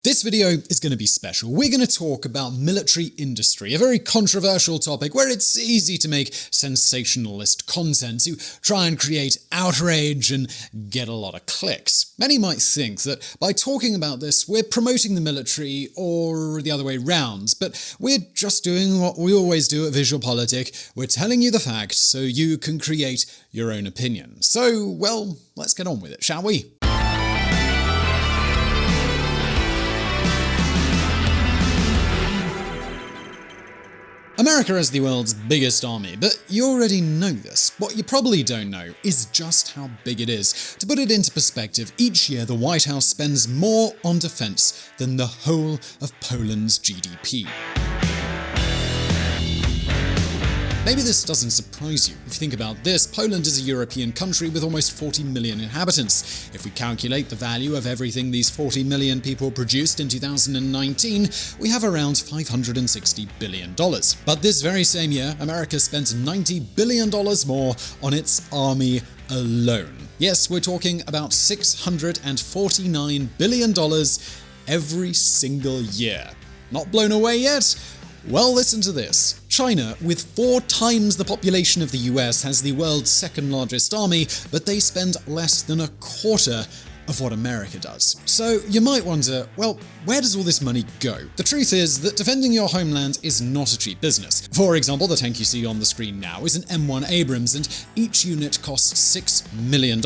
This video is going to be special. We're going to talk about military industry, a very controversial topic where it's easy to make sensationalist content to try and create outrage and get a lot of clicks. Many might think that by talking about this, we're promoting the military or the other way round, but we're just doing what we always do at VisualPolitik. We're telling you the facts so you can create your own opinion. So, well, let's get on with it, shall we? America is the world's biggest army, but you already know this. What you probably don't know is just how big it is. To put it into perspective, each year the White House spends more on defense than the whole of Poland's GDP. Maybe this doesn't surprise you. If you think about this, Poland is a European country with almost 40 million inhabitants. If we calculate the value of everything these 40 million people produced in 2019, we have around $560 billion. But this very same year, America spent $90 billion more on its army alone. Yes, we're talking about $649 billion every single year. Not blown away yet? Well, listen to this. China, with 4 times the population of the US, has the world's second largest army, but they spend less than a quarter of what America does. So you might wonder, well, where does all this money go? The truth is that defending your homeland is not a cheap business. For example, the tank you see on the screen now is an M1 Abrams, and each unit costs $6 million.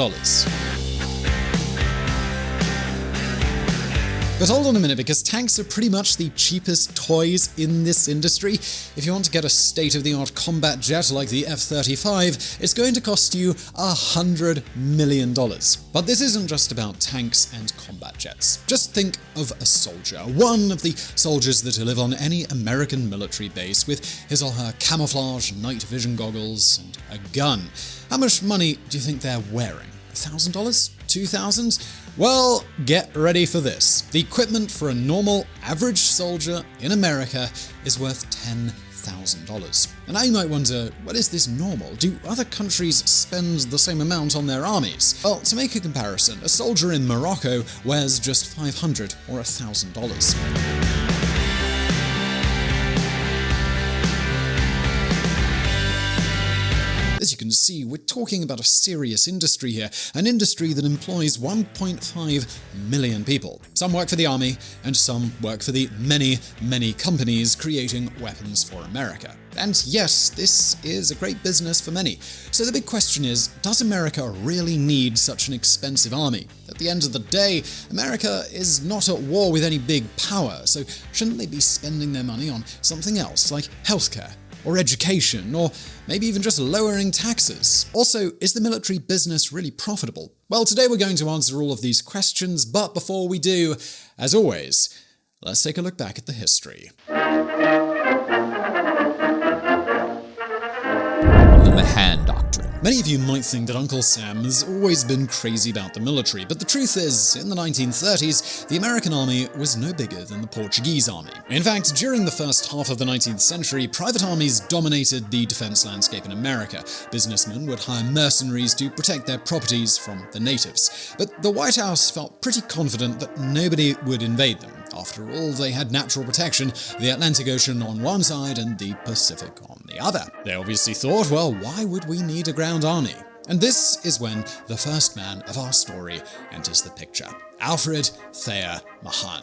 But hold on a minute, because tanks are pretty much the cheapest toys in this industry. If you want to get a state-of-the-art combat jet like the F-35, it's going to cost you $100 million. But this isn't just about tanks and combat jets. Just think of a soldier, one of the soldiers that live on any American military base with his or her camouflage night vision goggles and a gun. How much money do you think they're wearing? $1,000? $2,000? Well, get ready for this. The equipment for a normal, average soldier in America is worth $10,000. And now you might wonder, what is this normal? Do other countries spend the same amount on their armies? Well, to make a comparison, a soldier in Morocco wears just $500 or $1,000. As you can see, we're talking about a serious industry here, an industry that employs 1.5 million people. Some work for the army, and some work for the many, many companies creating weapons for America. And yes, this is a great business for many. So the big question is, does America really need such an expensive army? At the end of the day, America is not at war with any big power, so shouldn't they be spending their money on something else, like healthcare? Or education, or maybe even just lowering taxes? Also, is the military business really profitable? Well, today we're going to answer all of these questions, but before we do, as always, let's take a look back at the history. The Mahan Doctrine. Many of you might think that Uncle Sam has always been crazy about the military, but the truth is, in the 1930s, the American army was no bigger than the Portuguese army. In fact, during the first half of the 19th century, private armies dominated the defense landscape in America. Businessmen would hire mercenaries to protect their properties from the natives. But the White House felt pretty confident that nobody would invade them. After all, they had natural protection, the Atlantic Ocean on one side and the Pacific on the other. They obviously thought, well, why would we need a ground army? And this is when the first man of our story enters the picture, Alfred Thayer Mahan.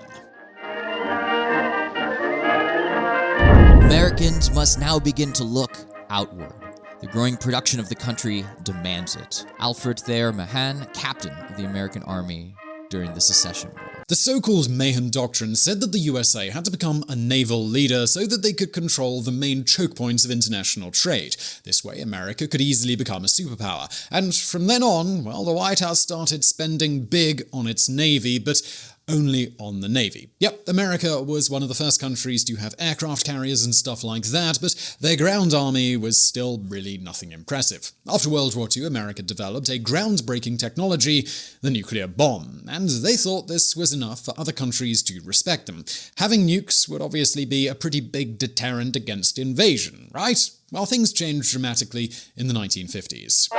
Americans must now begin to look outward. The growing production of the country demands it. Alfred Thayer Mahan, captain of the American Army during the Secession War. The so-called Mahan Doctrine said that the USA had to become a naval leader so that they could control the main choke points of international trade. This way, America could easily become a superpower. And from then on, well, the White House started spending big on its Navy, but only on the Navy. Yep, America was one of the first countries to have aircraft carriers and stuff like that, but their ground army was still really nothing impressive. After World War II, America developed a groundbreaking technology, the nuclear bomb, and they thought this was enough for other countries to respect them. Having nukes would obviously be a pretty big deterrent against invasion, right? Well, things changed dramatically in the 1950s.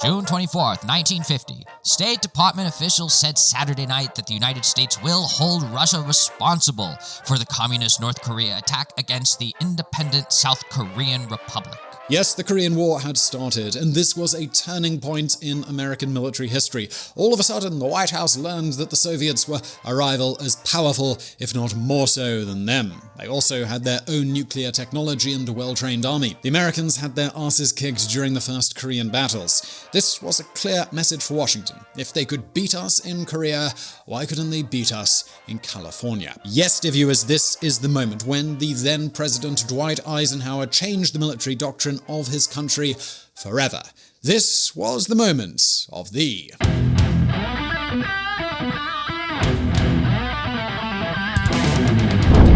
June 24th, 1950. State Department officials said Saturday night that the United States will hold Russia responsible for the communist North Korea attack against the independent South Korean Republic. Yes, the Korean War had started, and this was a turning point in American military history. All of a sudden, the White House learned that the Soviets were a rival as powerful, if not more so, than them. They also had their own nuclear technology and a well-trained army. The Americans had their asses kicked during the first Korean battles. This was a clear message for Washington. If they could beat us in Korea, why couldn't they beat us in California? Yes, dear viewers, this is the moment when the then President Dwight Eisenhower changed the military doctrine of his country forever. This was the moment of the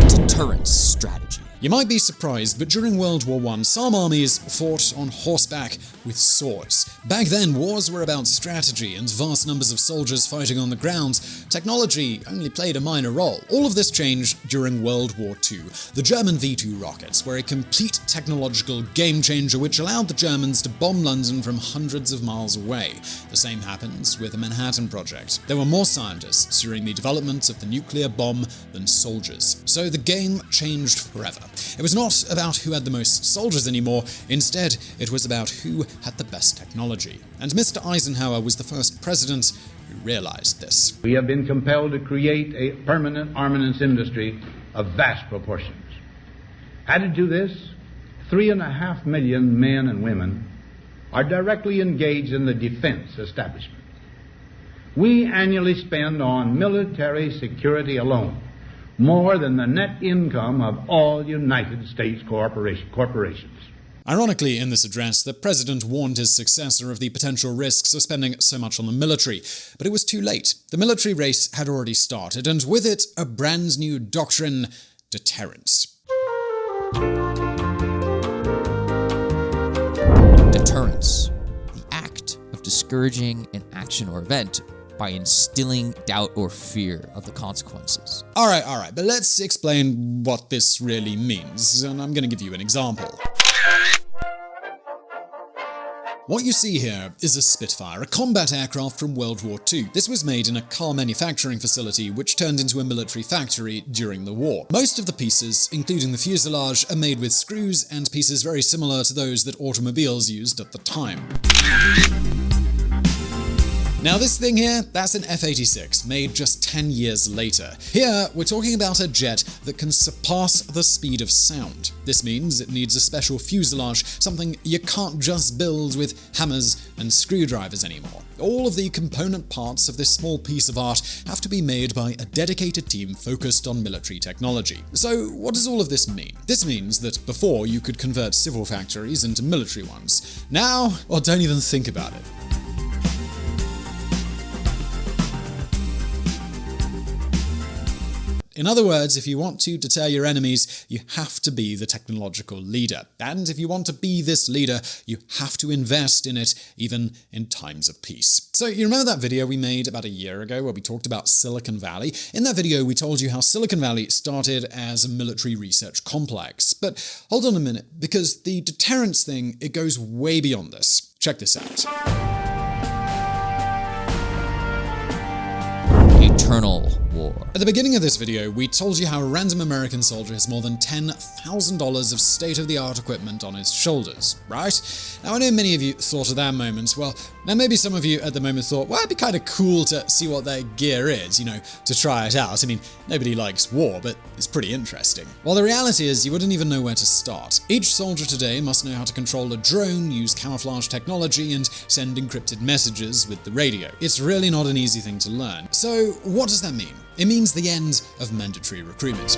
Deterrence Strategy. You might be surprised, but during World War I, some armies fought on horseback with swords. Back then, wars were about strategy and vast numbers of soldiers fighting on the ground. Technology only played a minor role. All of this changed during World War II. The German V2 rockets were a complete technological game-changer which allowed the Germans to bomb London from hundreds of miles away. The same happens with the Manhattan Project. There were more scientists during the development of the nuclear bomb than soldiers. So the game changed forever. It was not about who had the most soldiers anymore. Instead, it was about who had the best technology. And Mr. Eisenhower was the first president who realized this. We have been compelled to create a permanent armaments industry of vast proportions. Added to this, 3.5 million men and women are directly engaged in the defense establishment. We annually spend on military security alone more than the net income of all United States corporations. Ironically, in this address, the president warned his successor of the potential risks of spending so much on the military. But it was too late. The military race had already started, and with it, a brand new doctrine: deterrence. Deterrence. The act of discouraging an action or event by instilling doubt or fear of the consequences. All right, but let's explain what this really means, and I'm going to give you an example. What you see here is a Spitfire, a combat aircraft from World War II. This was made in a car manufacturing facility which turned into a military factory during the war. Most of the pieces, including the fuselage, are made with screws and pieces very similar to those that automobiles used at the time. Now this thing here, that's an F-86, made just 10 years later. Here, we're talking about a jet that can surpass the speed of sound. This means it needs a special fuselage, something you can't just build with hammers and screwdrivers anymore. All of the component parts of this small piece of art have to be made by a dedicated team focused on military technology. So what does all of this mean? This means that before you could convert civil factories into military ones. Now, well, don't even think about it. In other words, if you want to deter your enemies, you have to be the technological leader. And if you want to be this leader, you have to invest in it, even in times of peace. So you remember that video we made about a year ago where we talked about Silicon Valley? In that video, we told you how Silicon Valley started as a military research complex. But hold on a minute, because the deterrence thing, it goes way beyond this. Check this out. Eternal War. At the beginning of this video, we told you how a random American soldier has more than $10,000 of state-of-the-art equipment on his shoulders, right? Now, I know many of you thought at that moment, well, now maybe some of you at the moment thought, well, it'd be kind of cool to see what their gear is, to try it out. I mean, nobody likes war, but it's pretty interesting. Well, the reality is you wouldn't even know where to start. Each soldier today must know how to control a drone, use camouflage technology, and send encrypted messages with the radio. It's really not an easy thing to learn. So, what does that mean? It means the end of mandatory recruitment.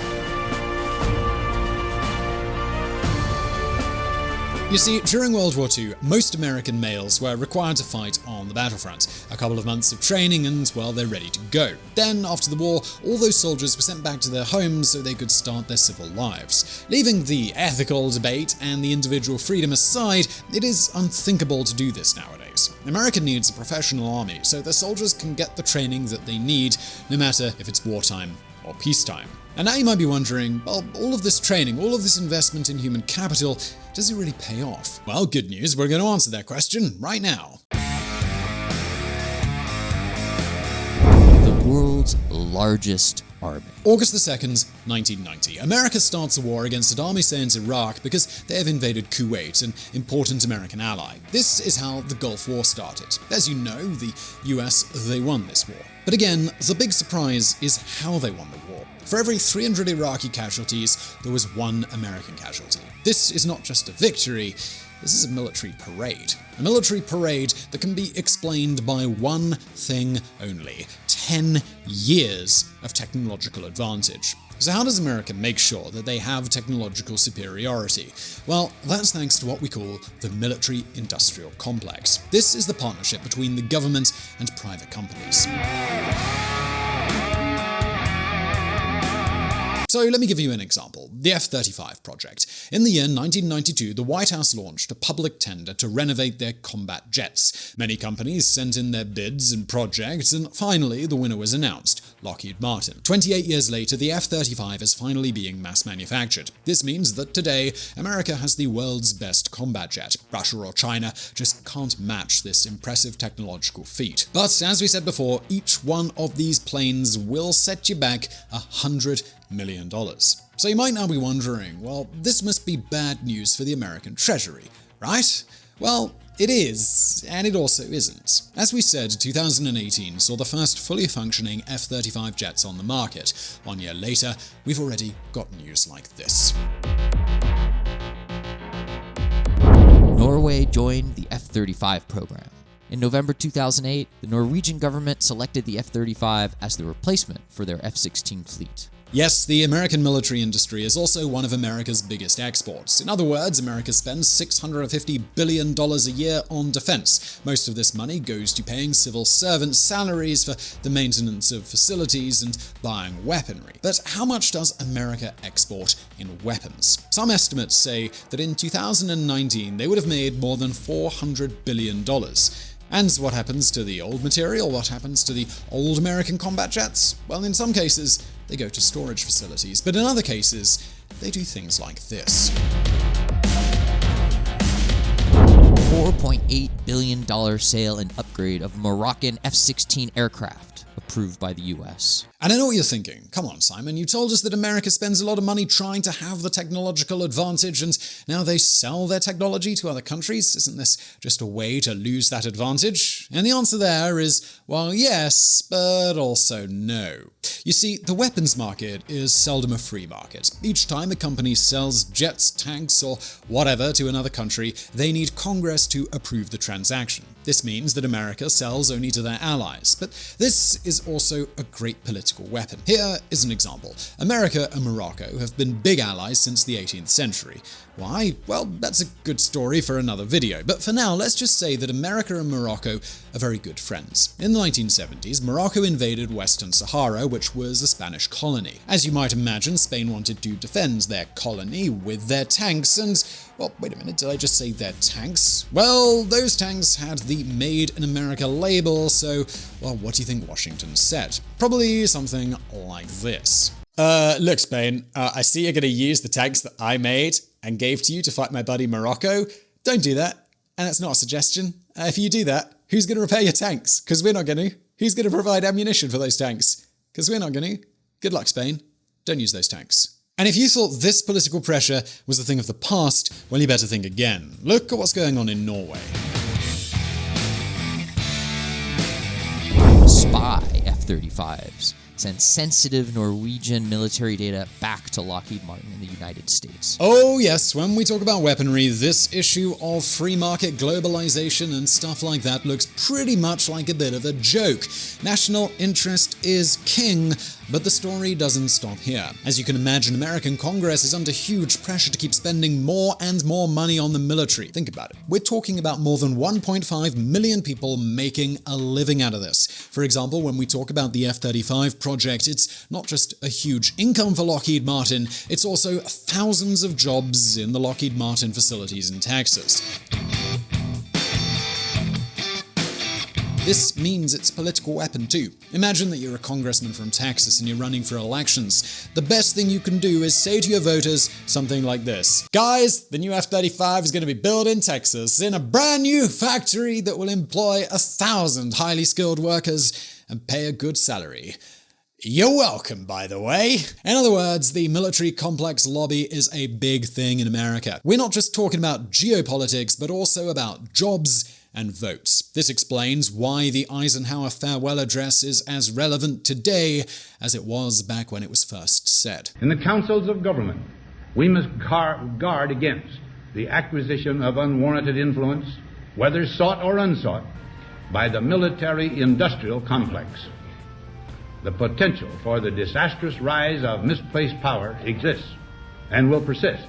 You see, during World War II, most American males were required to fight on the battlefront. A couple of months of training and, well, they're ready to go. Then, after the war, all those soldiers were sent back to their homes so they could start their civil lives. Leaving the ethical debate and the individual freedom aside, it is unthinkable to do this nowadays. America needs a professional army so their soldiers can get the training that they need, no matter if it's wartime or peacetime. And now you might be wondering, well, all of this training, all of this investment in human capital, does it really pay off? Well, good news, we're going to answer that question right now. world's largest army. August 2nd, 1990. America starts a war against Saddam Hussein's Iraq because they have invaded Kuwait, an important American ally. This is how the Gulf War started. As you know, the US, they won this war. But again, the big surprise is how they won the war. For every 300 Iraqi casualties, there was one American casualty. This is not just a victory, this is a military parade. A military parade that can be explained by one thing only: 10 years of technological advantage. So how does America make sure that they have technological superiority? Well, that's thanks to what we call the military-industrial complex. This is the partnership between the government and private companies. So let me give you an example, the F-35 project. In the year 1992, the White House launched a public tender to renovate their combat jets. Many companies sent in their bids and projects, and finally the winner was announced, Lockheed Martin. 28 years later, the F-35 is finally being mass manufactured. This means that today, America has the world's best combat jet. Russia or China just can't match this impressive technological feat. But as we said before, each one of these planes will set you back $100 million. So you might now be wondering, well, this must be bad news for the American Treasury, right? Well, it is, and it also isn't. As we said, 2018 saw the first fully functioning F-35 jets on the market. 1 year later, we've already got news like this. Norway joined the F-35 program. In November 2008, the Norwegian government selected the F-35 as the replacement for their F-16 fleet. Yes, the American military industry is also one of America's biggest exports. In other words, America spends $650 billion a year on defense. Most of this money goes to paying civil servants salaries for the maintenance of facilities and buying weaponry. But how much does America export in weapons? Some estimates say that in 2019 they would have made more than $400 billion. And what happens to the old material? What happens to the old American combat jets? Well, in some cases, they go to storage facilities, but in other cases, they do things like this. $4.8 billion sale and upgrade of Moroccan F-16 aircraft, approved by the US. And I know what you're thinking. Come on, Simon, you told us that America spends a lot of money trying to have the technological advantage, and now they sell their technology to other countries. Isn't this just a way to lose that advantage? And the answer there is, well, yes, but also no. You see, the weapons market is seldom a free market. Each time a company sells jets, tanks, or whatever to another country, they need Congress to approve the transaction. This means that America sells only to their allies, but this is also a great political weapon. Here is an example. America and Morocco have been big allies since the 18th century. Why? Well, that's a good story for another video, but for now, let's just say that America and Morocco are very good friends. In the 1970s, Morocco invaded Western Sahara, which was a Spanish colony. As you might imagine, Spain wanted to defend their colony with their tanks and, well, wait a minute, did I just say their tanks? Well, those tanks had the Made in America label, so, well, what do you think Washington said? Probably something like this. Look, Spain, I see you're going to use the tanks that I made and gave to you to fight my buddy Morocco. Don't do that. And that's not a suggestion. If you do that, who's going to repair your tanks? Because we're not going to. Who's going to provide ammunition for those tanks? Because we're not going to. Good luck, Spain. Don't use those tanks. And if you thought this political pressure was a thing of the past, well, you better think again. Look at what's going on in Norway. Spy F-35s send sensitive Norwegian military data back to Lockheed Martin in the United States. Oh yes, when we talk about weaponry, this issue of free market globalization and stuff like that looks pretty much like a bit of a joke. National interest is king, but the story doesn't stop here. As you can imagine, American Congress is under huge pressure to keep spending more and more money on the military. Think about it. We're talking about more than 1.5 million people making a living out of this. For example, when we talk about the F-35 project, it's not just a huge income for Lockheed Martin, it's also thousands of jobs in the Lockheed Martin facilities in Texas. This means it's a political weapon too. Imagine that you're a congressman from Texas and you're running for elections. The best thing you can do is say to your voters something like this. Guys, the new F-35 is going to be built in Texas in a brand new factory that will employ 1,000 highly skilled workers. and pay a good salary. You're welcome, by the way. In other words, the military complex lobby is a big thing in America. We're not just talking about geopolitics, but also about jobs and votes. This explains why the Eisenhower farewell address is as relevant today as it was back when it was first said. In the councils of government, we must guard against the acquisition of unwarranted influence, whether sought or unsought, by the military-industrial complex. The potential for the disastrous rise of misplaced power exists and will persist.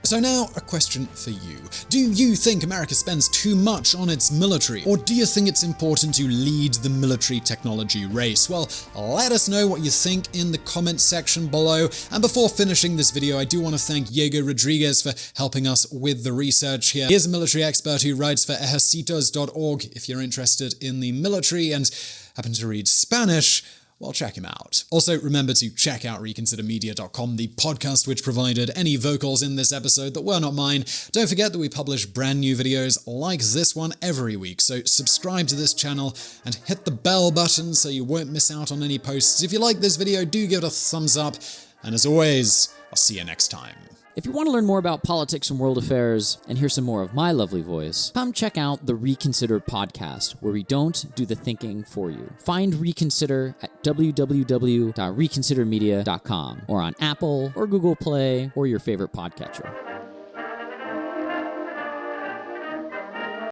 So now, a question for you. Do you think America spends too much on its military? Or do you think it's important to lead the military technology race? Well, let us know what you think in the comments section below. And before finishing this video, I do want to thank Yago Rodriguez for helping us with the research here. He is a military expert who writes for ejercitos.org. If you're interested in the military and happen to read Spanish, well, check him out. Also, remember to check out reconsidermedia.com, the podcast which provided any vocals in this episode that were not mine. Don't forget that we publish brand new videos like this one every week, so subscribe to this channel and hit the bell button so you won't miss out on any posts. If you like this video, do give it a thumbs up, and as always, I'll see you next time. If you want to learn more about politics and world affairs and hear some more of my lovely voice, come check out the Reconsider podcast, where we don't do the thinking for you. Find Reconsider at www.reconsidermedia.com or on Apple or Google Play or your favorite podcatcher.